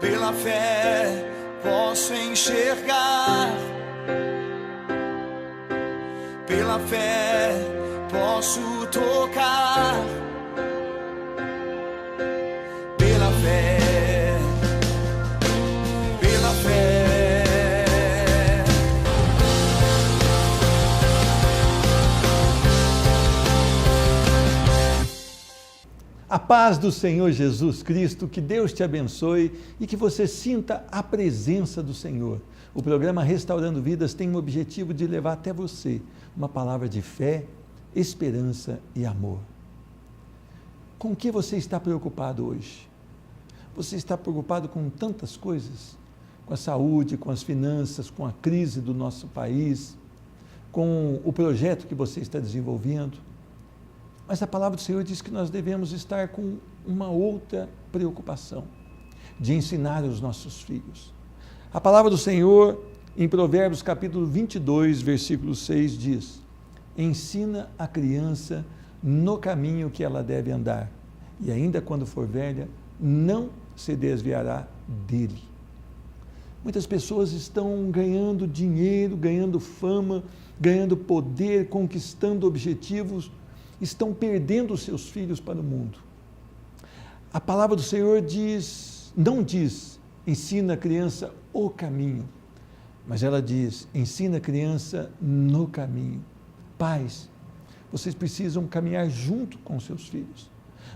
Pela fé posso enxergar, pela fé posso tocar, pela fé, pela fé. A paz do Senhor Jesus Cristo, que Deus te abençoe e que você sinta a presença do Senhor. O programa Restaurando Vidas tem o objetivo de levar até você uma palavra de fé, esperança e amor. Com o que você está preocupado hoje? Você está preocupado com tantas coisas? Com a saúde, com as finanças, com a crise do nosso país, com o projeto que você está desenvolvendo? Mas a palavra do Senhor diz que nós devemos estar com uma outra preocupação, de ensinar os nossos filhos. A palavra do Senhor, em Provérbios capítulo 22, versículo 6, diz: ensina a criança no caminho que ela deve andar, e ainda quando for velha, não se desviará dele. Muitas pessoas estão ganhando dinheiro, ganhando fama, ganhando poder, conquistando objetivos, estão perdendo os seus filhos para o mundo. A palavra do Senhor diz, não diz, ensina a criança o caminho, mas ela diz, ensina a criança no caminho. Pais, vocês precisam caminhar junto com seus filhos.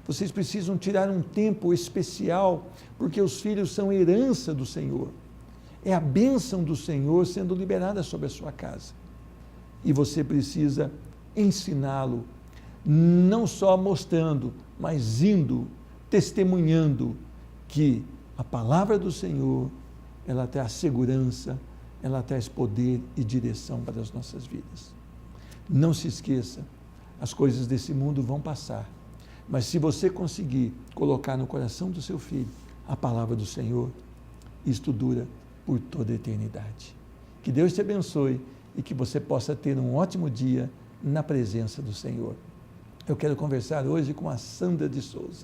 Vocês precisam tirar um tempo especial, porque os filhos são herança do Senhor. É a bênção do Senhor sendo liberada sobre a sua casa. E você precisa ensiná-lo, não só mostrando, mas indo, testemunhando que a palavra do Senhor, ela traz segurança, ela traz poder e direção para as nossas vidas. Não se esqueça, as coisas desse mundo vão passar, mas se você conseguir colocar no coração do seu filho a palavra do Senhor, isto dura por toda a eternidade. Que Deus te abençoe e que você possa ter um ótimo dia na presença do Senhor. Eu quero conversar hoje com a Sandra de Souza.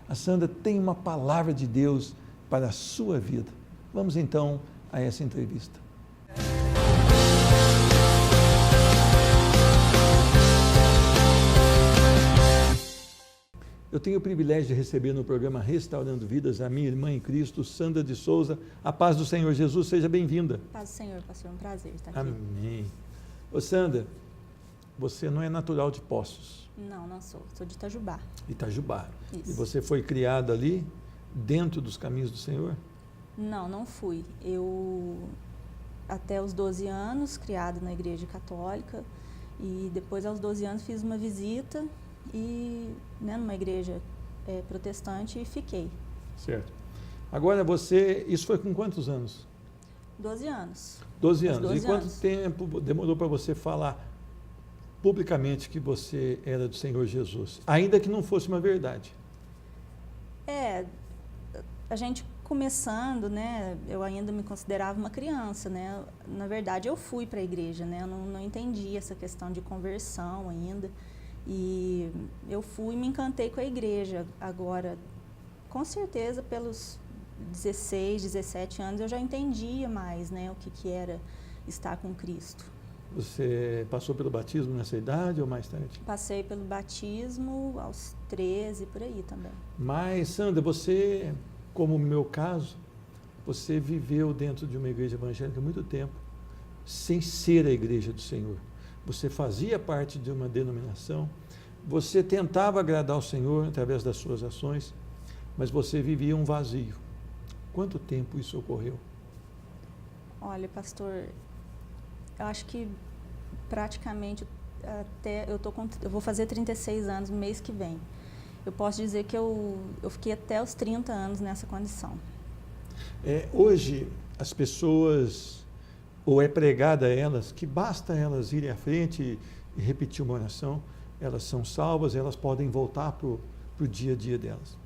A Sandra tem uma palavra de Deus para a sua vida. Vamos então a essa entrevista. Eu tenho o privilégio de receber no programa Restaurando Vidas a minha irmã em Cristo, Sandra de Souza. A paz do Senhor Jesus, seja bem-vinda. Paz do Senhor, pastor, é um prazer estar aqui. Amém. Ô Sandra, você não é natural de Poços. Não, não sou. Sou de Itajubá. Itajubá. Isso. E você foi criada ali, dentro dos caminhos do Senhor? Não, não fui. Eu, até os 12 anos, criada na igreja católica, e depois, aos 12 anos, fiz uma visita e, numa igreja protestante, e fiquei. Certo. Agora você, isso foi com quantos anos? 12 anos. 12 anos. 12 e quanto anos. tempo demorou para você falar publicamente que você era do Senhor Jesus, ainda que não fosse uma verdade? A gente começando, eu ainda me considerava uma criança, Na verdade, eu fui para a igreja, Eu não entendi essa questão de conversão ainda. E eu fui e me encantei com a igreja. Agora, com certeza, pelos 16, 17 anos, eu já entendia mais, o que era estar com Cristo. Você passou pelo batismo nessa idade ou mais tarde? Passei pelo batismo aos 13, por aí também. Mas, Sandra, você, como no meu caso, você viveu dentro de uma igreja evangélica há muito tempo, sem ser a igreja do Senhor. Você fazia parte de uma denominação, você tentava agradar ao Senhor através das suas ações, mas você vivia um vazio. Quanto tempo isso ocorreu? Olha, pastor, eu acho que praticamente até eu vou fazer 36 anos no mês que vem. Eu posso dizer que eu fiquei até os 30 anos nessa condição. Hoje, as pessoas, ou é pregada a elas, que basta elas irem à frente e repetir uma oração, elas são salvas, elas podem voltar para o dia a dia delas.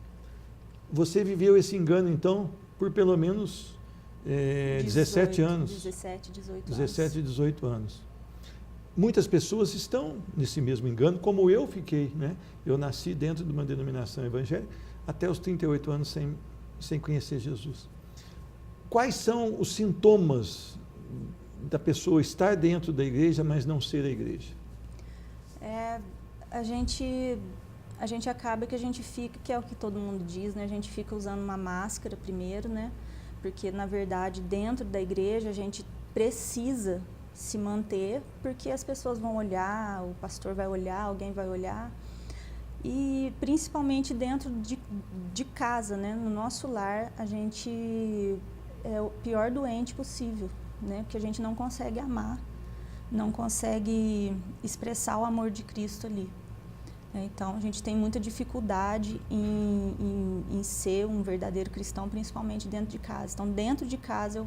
Você viveu esse engano, então, por pelo menos 17 anos. 17, 18 anos. 17, 18 anos. Muitas pessoas estão nesse mesmo engano, como eu fiquei, Eu nasci dentro de uma denominação evangélica até os 38 anos sem conhecer Jesus. quais são os sintomas da pessoa estar dentro da igreja, mas não ser a igreja? A gente acaba que a gente fica, que é o que todo mundo diz, né? A gente fica usando uma máscara primeiro, né? Porque, na verdade, dentro da igreja, a gente precisa se manter, porque as pessoas vão olhar, o pastor vai olhar, alguém vai olhar. E, principalmente, dentro de casa, né? No nosso lar, a gente é o pior doente possível, né? Porque a gente não consegue amar, não consegue expressar o amor de Cristo ali. Então, a gente tem muita dificuldade em ser um verdadeiro cristão, principalmente dentro de casa. Então, dentro de casa, eu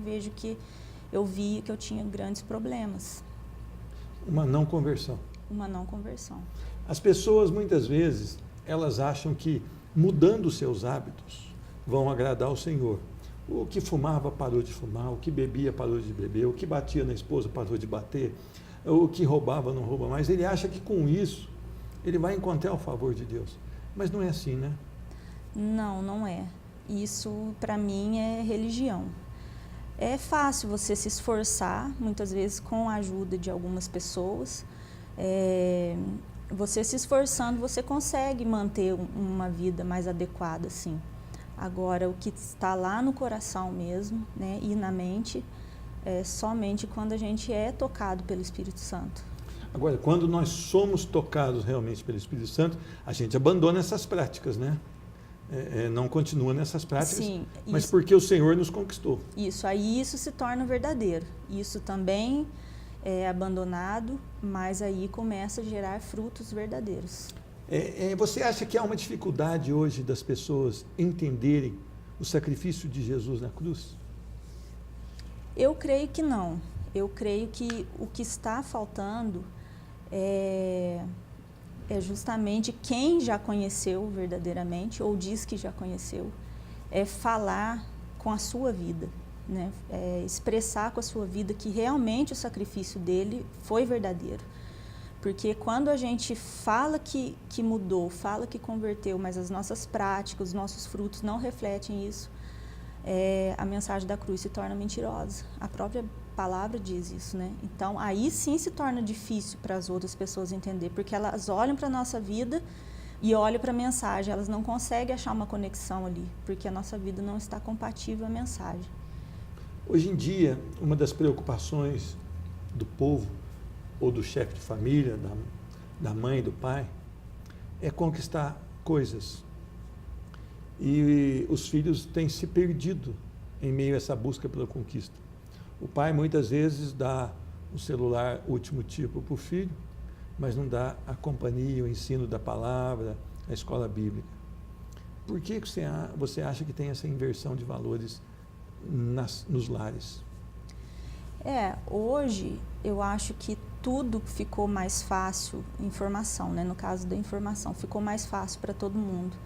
vi que eu tinha grandes problemas. Uma não conversão. Uma não conversão. As pessoas, muitas vezes, elas acham que, mudando os seus hábitos, vão agradar ao Senhor. O que fumava parou de fumar, o que bebia parou de beber, o que batia na esposa parou de bater, o que roubava não rouba mais. Ele acha que com isso ele vai encontrar o favor de Deus. Mas não é assim, né? Não, não é. Isso, para mim, é religião. É fácil você se esforçar, muitas vezes com a ajuda de algumas pessoas. Você se esforçando, você consegue manter uma vida mais adequada, sim. Agora, o que está lá no coração mesmo, né, e na mente, é somente quando a gente é tocado pelo Espírito Santo. Agora, quando nós somos tocados realmente pelo Espírito Santo, a gente abandona essas práticas, né? Não continua nessas práticas, sim, mas porque o Senhor nos conquistou. Isso se torna verdadeiro. Isso também é abandonado, mas aí começa a gerar frutos verdadeiros. Você acha que há uma dificuldade hoje das pessoas entenderem o sacrifício de Jesus na cruz? Eu creio que não. Eu creio que o que está faltando é justamente quem já conheceu verdadeiramente, ou diz que já conheceu, é falar com a sua vida, né? Expressar com a sua vida que realmente o sacrifício dele foi verdadeiro. Porque quando a gente fala que mudou, fala que converteu, mas as nossas práticas, os nossos frutos não refletem isso, a mensagem da cruz se torna mentirosa. A própria palavra diz isso, né? Então, aí sim se torna difícil para as outras pessoas entender, porque elas olham para a nossa vida e olham para a mensagem, elas não conseguem achar uma conexão ali, porque a nossa vida não está compatível à mensagem. Hoje em dia, uma das preocupações do povo, ou do chefe de família, da mãe, do pai, é conquistar coisas. E os filhos têm se perdido em meio a essa busca pela conquista. O pai muitas vezes dá o celular último tipo para o filho, mas não dá a companhia, o ensino da palavra, a escola bíblica. Por que você acha que tem essa inversão de valores nos lares? Hoje eu acho que tudo ficou mais fácil, informação, né? No caso da informação, ficou mais fácil para todo mundo.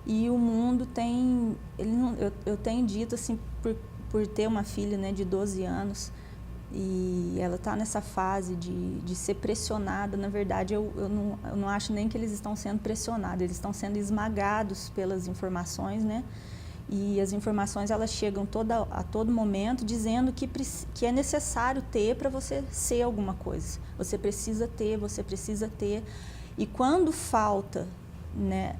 E o mundo tem, eu tenho dito assim, por ter uma filha, né, de 12 anos, e ela está nessa fase de ser pressionada. Na verdade, eu não acho nem que eles estão sendo pressionados, eles estão sendo esmagados pelas informações, né? E as informações, elas chegam a todo momento dizendo que é necessário ter para você ser alguma coisa. Você precisa ter. E quando falta, né,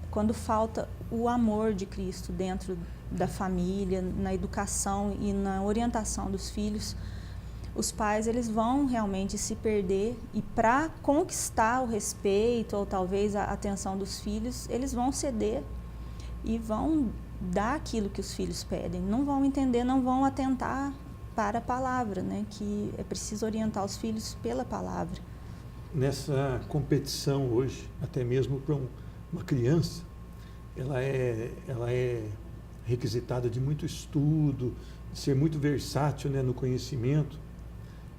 o amor de Cristo dentro da família, na educação e na orientação dos filhos, os pais, eles vão realmente se perder, e para conquistar o respeito ou talvez a atenção dos filhos, eles vão ceder e vão dar aquilo que os filhos pedem, não vão entender, não vão atentar para a palavra, né? Que é preciso orientar os filhos pela palavra. Nessa competição hoje, até mesmo para uma criança, ela é requisitada de muito estudo, de ser muito versátil, né, no conhecimento.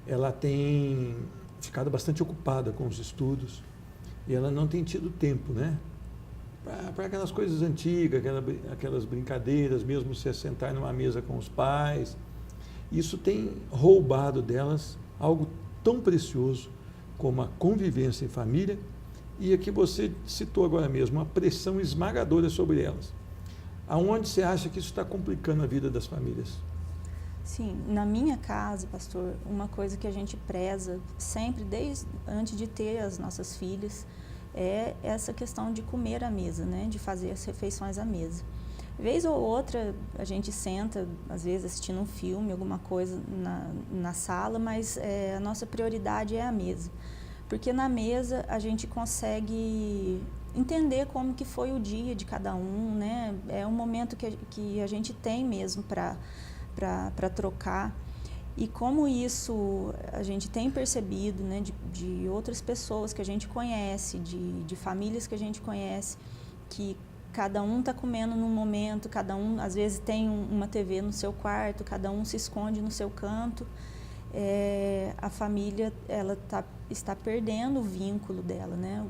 Ela tem ficado bastante ocupada com os estudos e ela não tem tido tempo, né, para aquelas coisas antigas, aquelas brincadeiras, mesmo se assentar numa mesa com os pais. Isso tem roubado delas algo tão precioso como a convivência em família, e aqui você citou agora mesmo, uma pressão esmagadora sobre elas. Aonde você acha que isso está complicando a vida das famílias? Sim, na minha casa, pastor, uma coisa que a gente preza sempre, desde antes de ter as nossas filhas, é essa questão de comer à mesa, né? De fazer as refeições à mesa. Vez ou outra, a gente senta, às vezes assistindo um filme, alguma coisa na sala, mas a nossa prioridade é a mesa. Porque na mesa a gente consegue entender como que foi o dia de cada um, né? É um momento que a gente tem mesmo para trocar. E como isso a gente tem percebido, né, de outras pessoas que a gente conhece, de famílias que a gente conhece, que cada um está comendo num momento, cada um às vezes tem uma TV no seu quarto, cada um se esconde no seu canto. A família está perdendo o vínculo dela, né?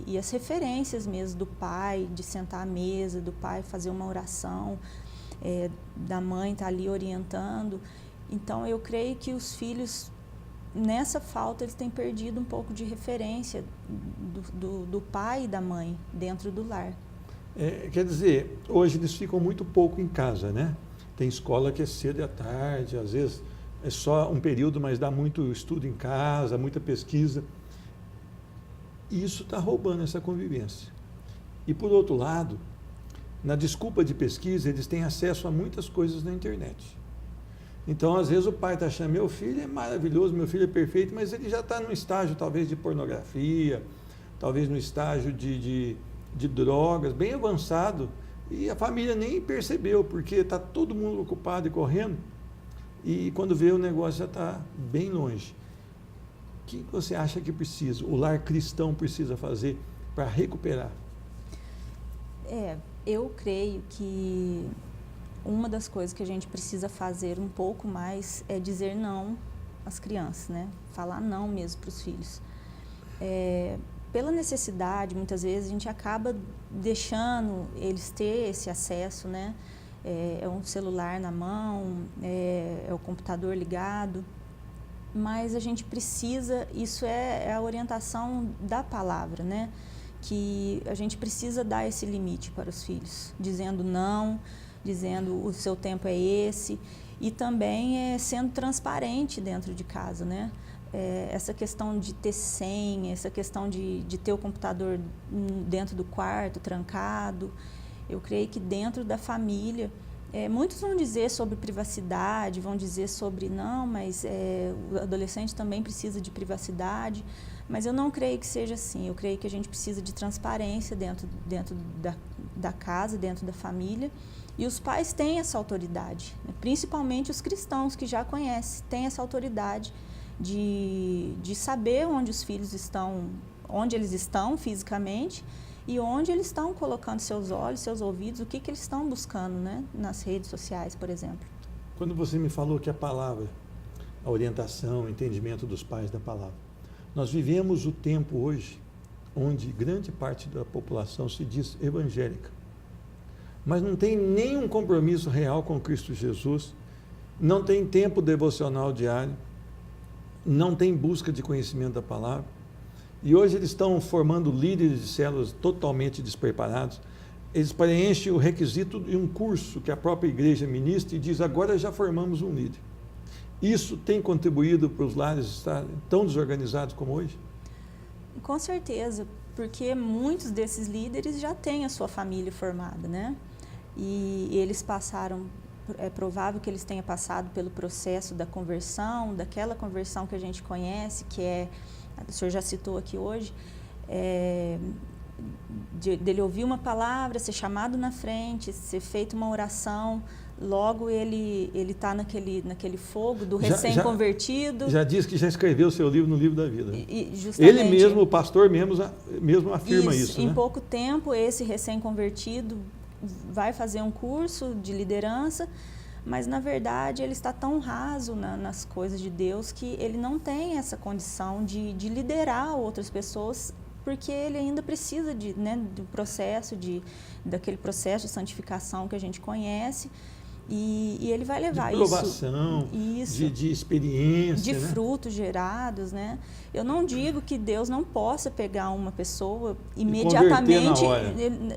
E as referências mesmo do pai, de sentar à mesa, do pai fazer uma oração, da mãe estar ali orientando. Então eu creio que os filhos, nessa falta, eles têm perdido um pouco de referência do pai e da mãe dentro do lar. Quer dizer, hoje eles ficam muito pouco em casa, né? Tem escola que é cedo e à tarde, às vezes é só um período, mas dá muito estudo em casa, muita pesquisa. E isso está roubando essa convivência. E por outro lado, na desculpa de pesquisa, eles têm acesso a muitas coisas na internet. Então, às vezes o pai está achando, meu filho é maravilhoso, meu filho é perfeito, mas ele já está no estágio talvez de pornografia, talvez no estágio de drogas, bem avançado, e a família nem percebeu, porque está todo mundo ocupado e correndo, e quando vê o negócio já está bem longe. O que você acha que precisa, o lar cristão precisa fazer para recuperar? Eu creio que uma das coisas que a gente precisa fazer um pouco mais é dizer não às crianças, né? Falar não mesmo para os filhos. Pela necessidade, muitas vezes, a gente acaba deixando eles ter esse acesso, né? É um celular na mão, é o computador ligado, mas a gente precisa, isso é a orientação da palavra, né? Que a gente precisa dar esse limite para os filhos, dizendo não, dizendo o seu tempo é esse, e também sendo transparente dentro de casa, né? Essa questão de ter senha, essa questão de ter o computador dentro do quarto, trancado. Eu creio que dentro da família, muitos vão dizer sobre privacidade, vão dizer sobre não, mas o adolescente também precisa de privacidade, mas eu não creio que seja assim. Eu creio que a gente precisa de transparência dentro da casa, dentro da família, e os pais têm essa autoridade, né? Principalmente os cristãos que já conhecem, têm essa autoridade de saber onde os filhos estão, onde eles estão fisicamente e onde eles estão colocando seus olhos, seus ouvidos, o que eles estão buscando, né, nas redes sociais, por exemplo. Quando você me falou que a palavra, a orientação, o entendimento dos pais da palavra, nós vivemos o tempo hoje onde grande parte da população se diz evangélica, mas não tem nenhum compromisso real com Cristo Jesus, não tem tempo devocional diário, não tem busca de conhecimento da palavra, e hoje eles estão formando líderes de células totalmente despreparados. Eles preenchem o requisito de um curso que a própria igreja ministra e diz, agora já formamos um líder. Isso tem contribuído para os lares estarem tão desorganizados como hoje? Com certeza, porque muitos desses líderes já têm a sua família formada, né? E eles passaram, é provável que eles tenham passado pelo processo da conversão, daquela conversão que a gente conhece, que o senhor já citou aqui hoje, dele ouvir uma palavra, ser chamado na frente, ser feita uma oração, logo ele está naquele fogo do recém-convertido. Já diz que já escreveu o seu livro no livro da vida. Justamente, ele mesmo, o pastor mesmo afirma isso, em né? pouco tempo, esse recém-convertido vai fazer um curso de liderança, mas na verdade ele está tão raso nas coisas de Deus que ele não tem essa condição de liderar outras pessoas, porque ele ainda precisa do processo, daquele processo de santificação que a gente conhece, e ele vai levar de provação, de experiência, de frutos gerados, né? Eu não digo que Deus não possa pegar uma pessoa imediatamente,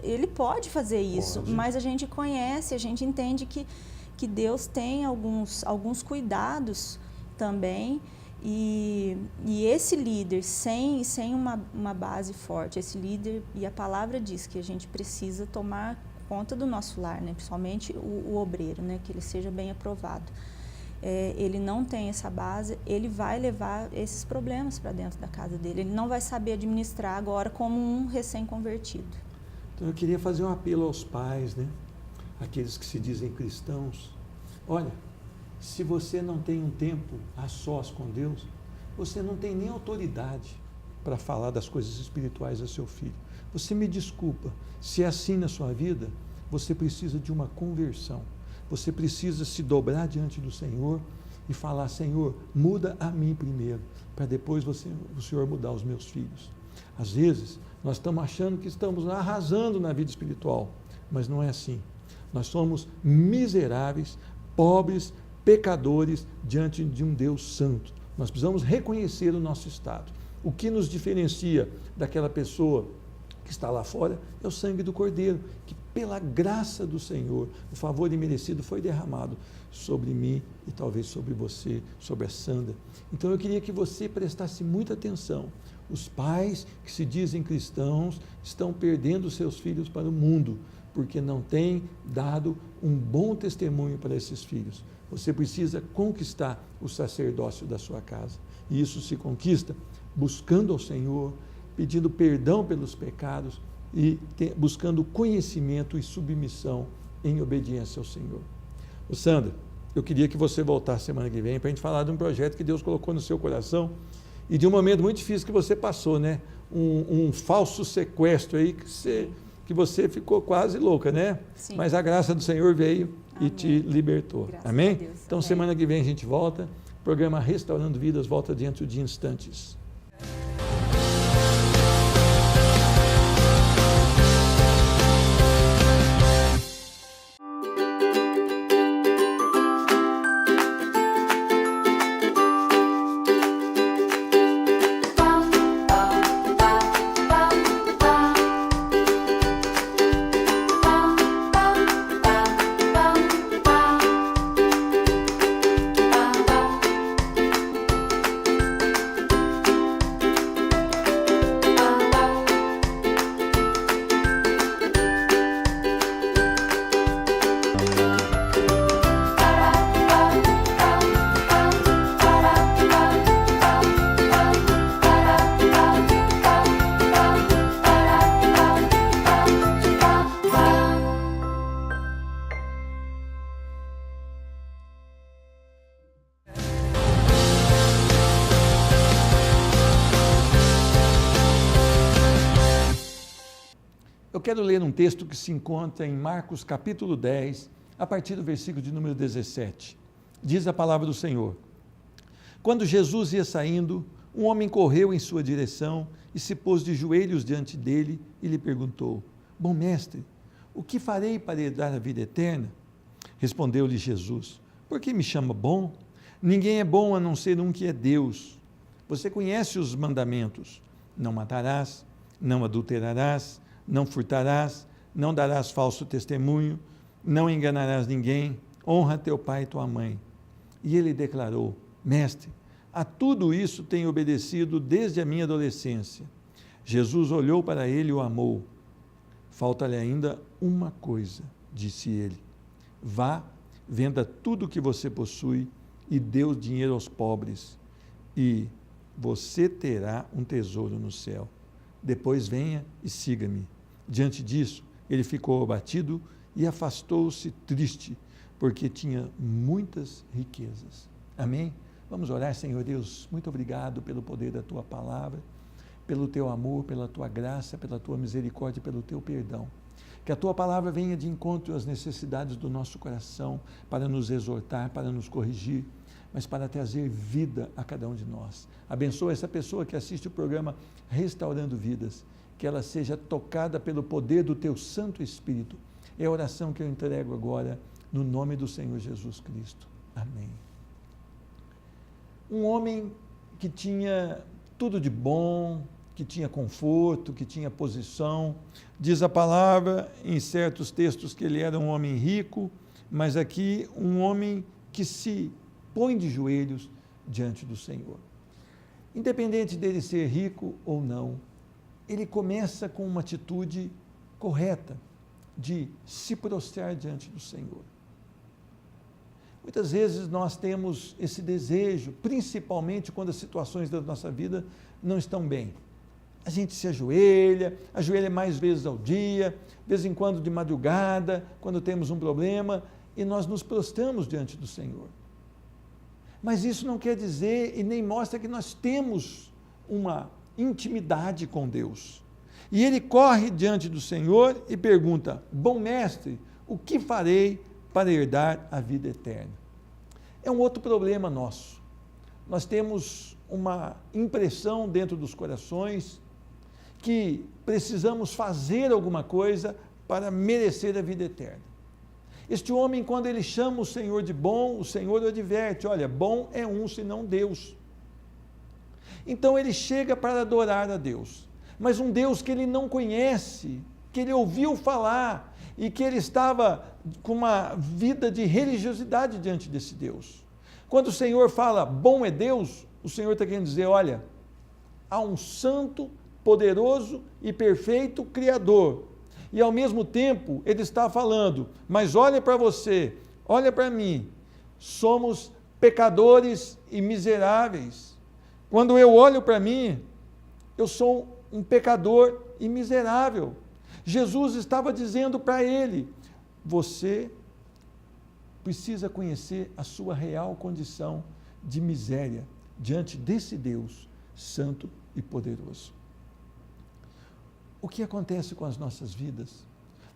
ele pode fazer isso, mas a gente conhece, a gente entende que que Deus tem alguns cuidados também, e esse líder, sem uma base forte, esse líder, e a palavra diz que a gente precisa tomar conta do nosso lar, né? Principalmente o obreiro, né? Que ele seja bem aprovado. Ele não tem essa base, ele vai levar esses problemas para dentro da casa dele, ele não vai saber administrar agora como um recém-convertido. Então eu queria fazer um apelo aos pais, né? Aqueles que se dizem cristãos. Olha, se você não tem um tempo a sós com Deus, você não tem nem autoridade para falar das coisas espirituais a seu filho. Você me desculpa, se é assim na sua vida, você precisa de uma conversão. Você precisa se dobrar diante do Senhor e falar: Senhor, muda a mim primeiro, para depois o Senhor mudar os meus filhos. Às vezes, nós estamos achando que estamos arrasando na vida espiritual, mas não é assim. Nós somos miseráveis, pobres, pecadores diante de um Deus santo. Nós precisamos reconhecer o nosso estado. O que nos diferencia daquela pessoa que está lá fora é o sangue do Cordeiro, que pela graça do Senhor, o favor imerecido foi derramado sobre mim e talvez sobre você, sobre a Sandra. Então eu queria que você prestasse muita atenção. Os pais que se dizem cristãos estão perdendo seus filhos para o mundo, porque não têm dado um bom testemunho para esses filhos. Você precisa conquistar o sacerdócio da sua casa. E isso se conquista buscando ao Senhor, pedindo perdão pelos pecados e buscando conhecimento e submissão em obediência ao Senhor. Sandra, eu queria que você voltasse semana que vem para a gente falar de um projeto que Deus colocou no seu coração e de um momento muito difícil que você passou, né? Um falso sequestro aí que você ficou quase louca, né? Sim. Mas a graça do Senhor veio e Amém. te libertou. Graças Amém? a Deus. Então, Amém. semana que vem a gente volta. O programa Restaurando Vidas volta dentro de instantes. Eu quero ler um texto que se encontra em Marcos capítulo 10, a partir do versículo de número 17. Diz a palavra do Senhor: Quando Jesus ia saindo, um homem correu em sua direção e se pôs de joelhos diante dele e lhe perguntou: Bom mestre, o que farei para herdar a vida eterna? Respondeu-lhe Jesus: Por que me chama bom? Ninguém é bom a não ser um que é Deus. Você conhece os mandamentos: não matarás, não adulterarás, não furtarás, não darás falso testemunho, não enganarás ninguém, honra teu pai e tua mãe. E ele declarou: Mestre, a tudo isso tenho obedecido desde a minha adolescência. Jesus olhou para ele e o amou. Falta-lhe ainda uma coisa, disse ele: Vá, venda tudo o que você possui e dê o dinheiro aos pobres, e você terá um tesouro no céu. Depois venha e siga-me. Diante disso, ele ficou abatido e afastou-se triste, porque tinha muitas riquezas. Amém? Vamos orar. Senhor Deus, muito obrigado pelo poder da tua palavra, pelo teu amor, pela tua graça, pela tua misericórdia, pelo teu perdão. Que a tua palavra venha de encontro às necessidades do nosso coração, para nos exortar, para nos corrigir, mas para trazer vida a cada um de nós. Abençoa essa pessoa que assiste o programa Restaurando Vidas, que ela seja tocada pelo poder do teu Santo Espírito. É a oração que eu entrego agora, no nome do Senhor Jesus Cristo. Amém. Um homem que tinha tudo de bom, que tinha conforto, que tinha posição. Diz a palavra, em certos textos, que ele era um homem rico, mas aqui um homem que se põe de joelhos diante do Senhor. Independente dele ser rico ou não, ele começa com uma atitude correta de se prostrar diante do Senhor. Muitas vezes nós temos esse desejo, principalmente quando as situações da nossa vida não estão bem. A gente se ajoelha mais vezes ao dia, de vez em quando de madrugada, quando temos um problema, e nós nos prostramos diante do Senhor. Mas isso não quer dizer e nem mostra que nós temos uma intimidade com Deus. E ele corre diante do Senhor e pergunta: bom mestre, o que farei para herdar a vida eterna? É um outro problema nosso. Nós temos uma impressão dentro dos corações que precisamos fazer alguma coisa para merecer a vida eterna. Este homem, quando ele chama o Senhor de bom, o Senhor o adverte: olha, bom é um senão Deus. Então ele chega para adorar a Deus, mas um Deus que ele não conhece, que ele ouviu falar e que ele estava com uma vida de religiosidade diante desse Deus. Quando o Senhor fala bom é Deus, o Senhor está querendo dizer: olha, há um santo, poderoso e perfeito Criador. E ao mesmo tempo ele está falando: mas olha para você, olha para mim, somos pecadores e miseráveis. Quando eu olho para mim, eu sou um pecador e miserável. Jesus estava dizendo para ele: você precisa conhecer a sua real condição de miséria diante desse Deus santo e poderoso. O que acontece com as nossas vidas?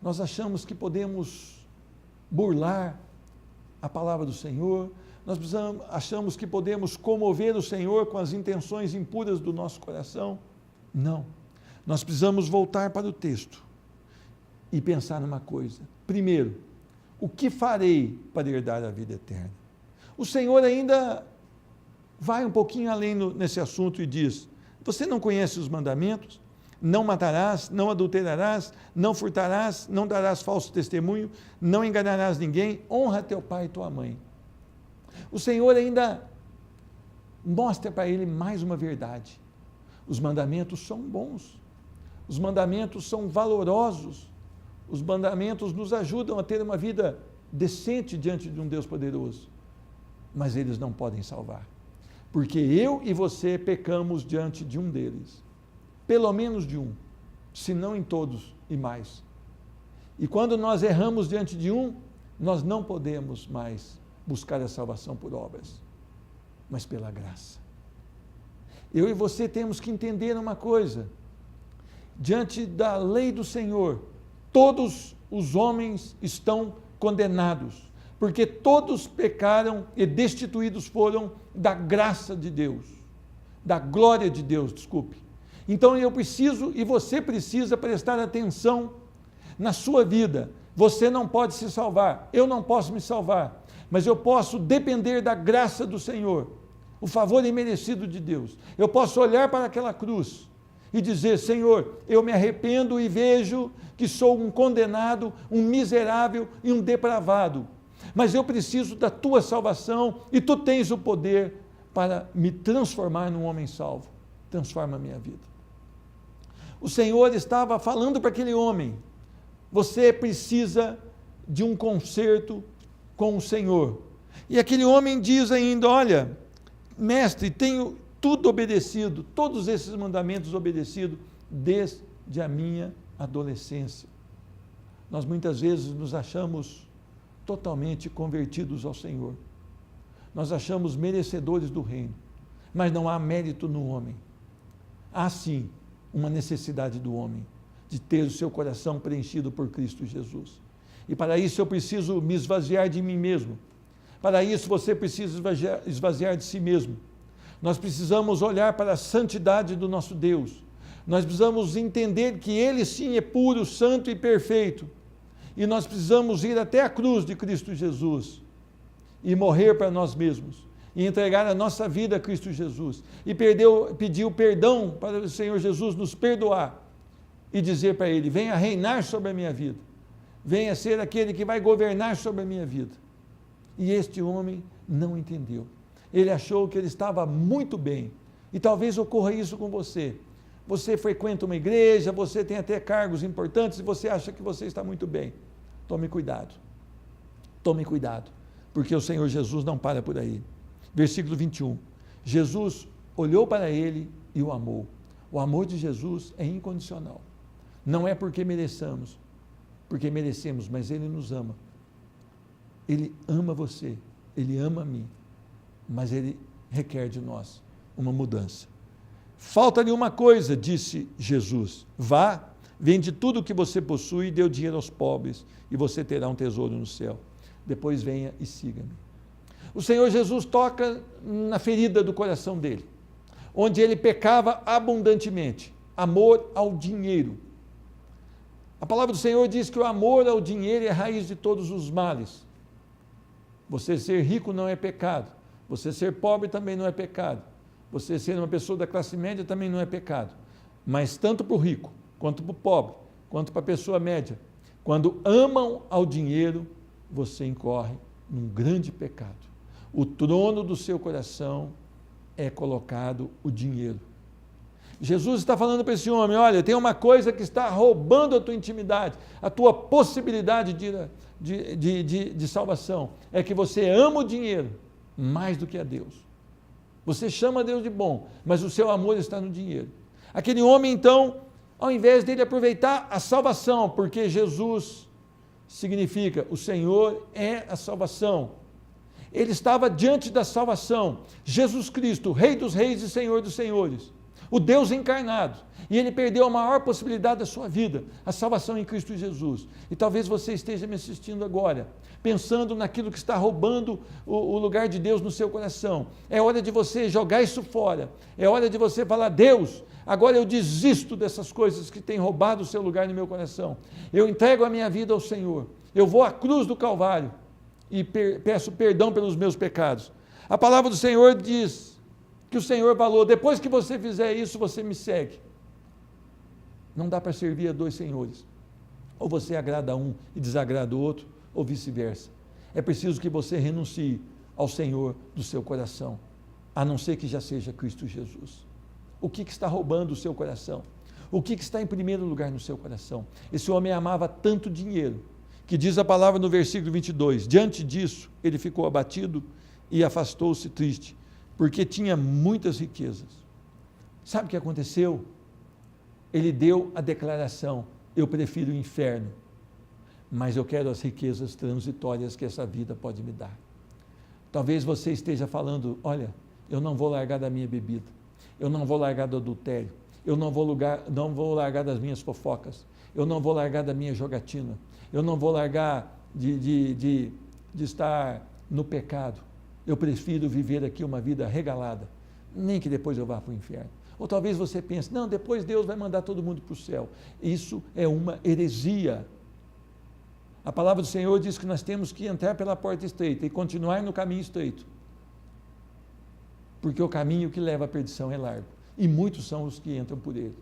Nós achamos que podemos burlar a palavra do Senhor, achamos que podemos comover o Senhor com as intenções impuras do nosso coração. Não, nós precisamos voltar para o texto e pensar numa coisa. Primeiro, o que farei para herdar a vida eterna? O Senhor ainda vai um pouquinho além nesse assunto e diz: você não conhece os mandamentos? Não matarás, não adulterarás, não furtarás, não darás falso testemunho, não enganarás ninguém, honra teu pai e tua mãe. O Senhor ainda mostra para ele mais uma verdade: os mandamentos são bons, os mandamentos são valorosos, os mandamentos nos ajudam a ter uma vida decente diante de um Deus poderoso, mas eles não podem salvar, porque eu e você pecamos diante de um deles, pelo menos de um, se não em todos e mais. E quando nós erramos diante de um, nós não podemos mais buscar a salvação por obras, mas pela graça. Eu e você temos que entender uma coisa: diante da lei do Senhor, todos os homens estão condenados, porque todos pecaram e destituídos foram da graça de Deus, da glória de Deus, desculpe. Então eu preciso e você precisa prestar atenção na sua vida. Você não pode se salvar, eu não posso me salvar, mas eu posso depender da graça do Senhor, o favor imerecido de Deus. Eu posso olhar para aquela cruz e dizer: Senhor, eu me arrependo e vejo que sou um condenado, um miserável e um depravado, mas eu preciso da tua salvação e tu tens o poder para me transformar num homem salvo. Transforma a minha vida. O Senhor estava falando para aquele homem: você precisa de um conserto com o Senhor. E aquele homem diz ainda: olha, mestre, tenho tudo obedecido, todos esses mandamentos obedecidos desde a minha adolescência. Nós muitas vezes nos achamos totalmente convertidos ao Senhor. Nós achamos merecedores do reino, mas não há mérito no homem. Há sim uma necessidade do homem de ter o seu coração preenchido por Cristo Jesus. E para isso eu preciso me esvaziar de mim mesmo. Para isso você precisa esvaziar de si mesmo. Nós precisamos olhar para a santidade do nosso Deus. Nós precisamos entender que Ele sim é puro, santo e perfeito. E nós precisamos ir até a cruz de Cristo Jesus e morrer para nós mesmos, e entregar a nossa vida a Cristo Jesus, e pedir o perdão para o Senhor Jesus nos perdoar, e dizer para Ele: venha reinar sobre a minha vida, venha ser aquele que vai governar sobre a minha vida. E este homem não entendeu. Ele achou que ele estava muito bem. E talvez ocorra isso com você. Você frequenta uma igreja, você tem até cargos importantes e você acha que você está muito bem. Tome cuidado. Tome cuidado, porque o Senhor Jesus não para por aí. Versículo 21. Jesus olhou para ele e o amou. O amor de Jesus é incondicional. Não é porque merecemos, mas Ele nos ama. Ele ama você, Ele ama a mim, mas Ele requer de nós uma mudança. Falta-lhe uma coisa, disse Jesus. Vá, vende tudo o que você possui e dê o dinheiro aos pobres, e você terá um tesouro no céu. Depois venha e siga-me. O Senhor Jesus toca na ferida do coração dele, onde ele pecava abundantemente, amor ao dinheiro. A palavra do Senhor diz que o amor ao dinheiro é a raiz de todos os males. Você ser rico não é pecado, você ser pobre também não é pecado, você ser uma pessoa da classe média também não é pecado, mas tanto para o rico, quanto para o pobre, quanto para a pessoa média, quando amam ao dinheiro, você incorre num grande pecado. O trono do seu coração é colocado o dinheiro. Jesus está falando para esse homem, olha, tem uma coisa que está roubando a tua intimidade, a tua possibilidade de salvação, é que você ama o dinheiro mais do que a Deus. Você chama a Deus de bom, mas o seu amor está no dinheiro. Aquele homem, então, ao invés dele aproveitar a salvação, porque Jesus significa o Senhor é a salvação, ele estava diante da salvação, Jesus Cristo, Rei dos Reis e Senhor dos Senhores, o Deus encarnado, e ele perdeu a maior possibilidade da sua vida, a salvação em Cristo Jesus. E talvez você esteja me assistindo agora, pensando naquilo que está roubando o lugar de Deus no seu coração. É hora de você jogar isso fora, é hora de você falar, Deus, agora eu desisto dessas coisas que têm roubado o seu lugar no meu coração, eu entrego a minha vida ao Senhor, eu vou à cruz do Calvário, e peço perdão pelos meus pecados. A palavra do Senhor diz que o Senhor falou, depois que você fizer isso, você me segue. Não dá para servir a dois senhores. Ou você agrada um e desagrada o outro, ou vice-versa. É preciso que você renuncie ao Senhor do seu coração, a não ser que já seja Cristo Jesus. O que está roubando o seu coração? O que está em primeiro lugar no seu coração? Esse homem amava tanto dinheiro, que diz a palavra no versículo 22, diante disso, ele ficou abatido e afastou-se triste, porque tinha muitas riquezas. Sabe o que aconteceu? Ele deu a declaração, eu prefiro o inferno, mas eu quero as riquezas transitórias que essa vida pode me dar. Talvez você esteja falando, olha, eu não vou largar da minha bebida, eu não vou largar do adultério, eu não vou largar das minhas fofocas, eu não vou largar da minha jogatina, eu não vou largar de estar no pecado, eu prefiro viver aqui uma vida regalada, nem que depois eu vá para o inferno. Ou talvez você pense, não, depois Deus vai mandar todo mundo para o céu. Isso é uma heresia. A palavra do Senhor diz que nós temos que entrar pela porta estreita e continuar no caminho estreito, porque o caminho que leva à perdição é largo, e muitos são os que entram por ele.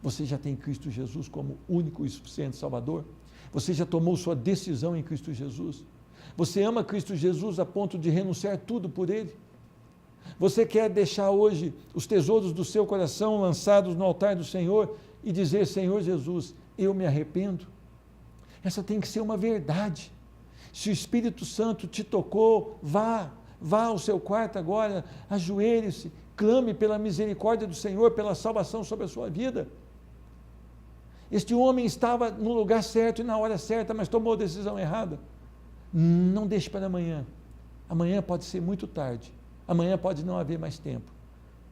Você já tem Cristo Jesus como único e suficiente Salvador? Você já tomou sua decisão em Cristo Jesus? Você ama Cristo Jesus a ponto de renunciar tudo por Ele? Você quer deixar hoje os tesouros do seu coração lançados no altar do Senhor e dizer, Senhor Jesus, eu me arrependo? Essa tem que ser uma verdade. Se o Espírito Santo te tocou, vá ao seu quarto agora, ajoelhe-se, clame pela misericórdia do Senhor, pela salvação sobre a sua vida. Este homem estava no lugar certo e na hora certa, mas tomou a decisão errada. Não deixe para amanhã. Amanhã pode ser muito tarde. Amanhã pode não haver mais tempo.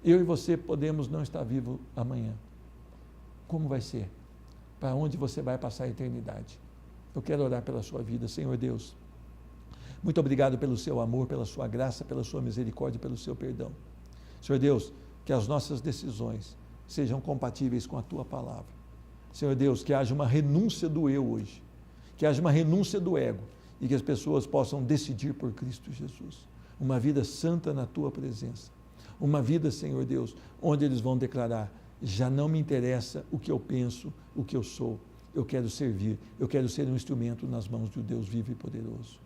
Eu e você podemos não estar vivos amanhã. Como vai ser? Para onde você vai passar a eternidade? Eu quero orar pela sua vida, Senhor Deus. Muito obrigado pelo seu amor, pela sua graça, pela sua misericórdia, pelo seu perdão. Senhor Deus, que as nossas decisões sejam compatíveis com a tua palavra. Senhor Deus, que haja uma renúncia do eu hoje, que haja uma renúncia do ego e que as pessoas possam decidir por Cristo Jesus. Uma vida santa na tua presença. Uma vida, Senhor Deus, onde eles vão declarar, já não me interessa o que eu penso, o que eu sou. eu quero servir, eu quero ser um instrumento nas mãos do Deus vivo e poderoso.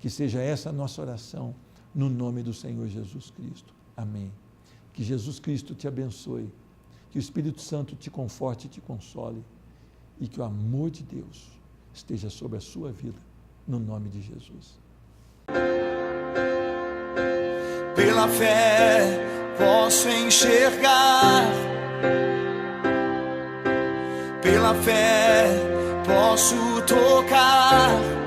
Que seja essa a nossa oração, no nome do Senhor Jesus Cristo. Amém. Que Jesus Cristo te abençoe, que o Espírito Santo te conforte e te console, e que o amor de Deus esteja sobre a sua vida, no nome de Jesus. Pela fé posso enxergar, pela fé posso tocar.